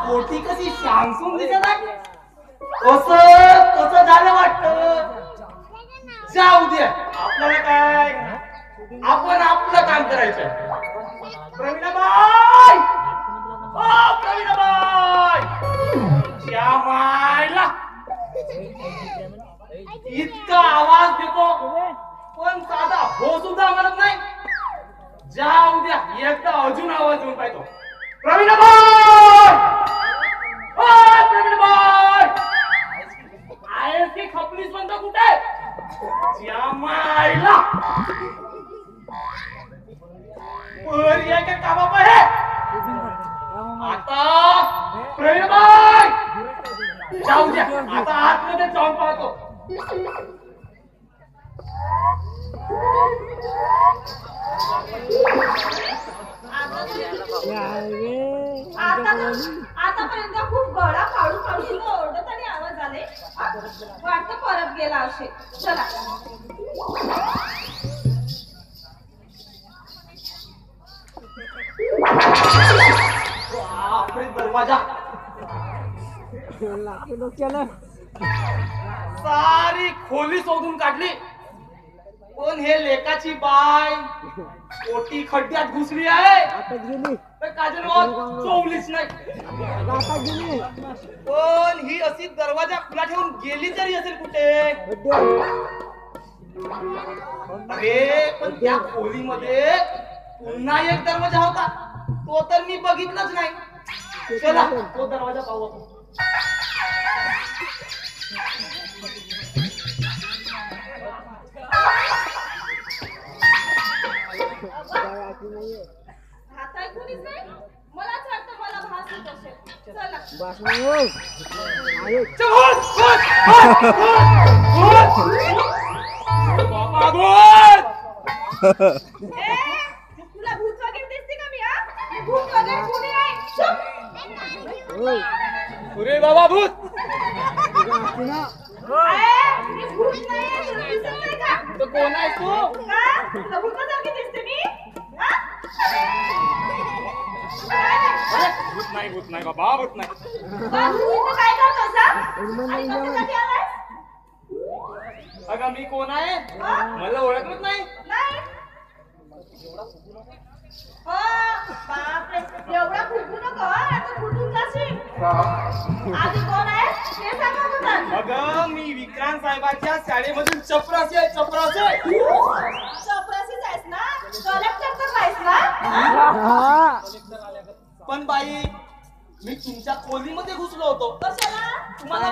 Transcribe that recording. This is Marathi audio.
पोटी कशी शांसून दिसत आहे. कसं झालं वाटतं. जाऊ दे, आपल्याला काय, आपण आपलं काम करायचं. प्रवीणाबाई, ओ प्रवीणाबाई, त्या मायला इतका आवाज देतो पण साधा हो सुद्धा म्हणत नाही. जाऊ द्या, एकदा अजून आवाज येऊन पाहतो. प्रवीणाबाई, ओ प्रवीणाबाई, आहेस की खपलीस म्हणतो कुठे. त्या मायला पर्याय का कामा पाहे. आता प्रवीणाबाई जाऊ द्या, आता आतमध्ये जाऊन पाहतो. आतापर्यंत खूप गळा काढू काढू ओरडत आणि आवाज आले. वाटतं परत गेला असे. चला दरवाजा सारी खोली शोधून काढली पण हे लेकाची बाय पोटी खड्ड्यात घुसली आहे. काजल चोवलीच नाही. पण ही अशी दरवाजा खुला ठेवून गेली तरी असेल कुठे. अरे पण त्या खोलीमध्ये पुन्हा एक दरवाजा होता, तो तर मी बघितलाच नाही. चला तो दरवाजा पाहू आपण. हाताय कुणीच नाही. मलाच वाटतं मला भास येत असेल. चला तुला भूत वगैरे दिसते का मी. भूत वगैरे कुणी नाही. अरे बाबा भूत. भूत नाही, तुला दिसत नाही का. तो कोण आहे तू. तुला भूतासारखी दिसते मी. भूत नाही बाबा, भूत नाही. काय करतोस आणि कशासाठी आलास. अगं मी कोण आहे मला ओळखलंच नाही. बापरे, एवढा फुटू नको. आता फुटून जाशील. आधी कोण आहे ते सांगा मला. अगं मी विक्रांत साहेबांच्या शाळेमधून चपरासी आहे. चपरासी आहेस ना. कलेक्टर तर आहेस ना. पण बाई मी तुमच्या खोलीमध्ये घुसलो होतो. कशाला. तुम्हाला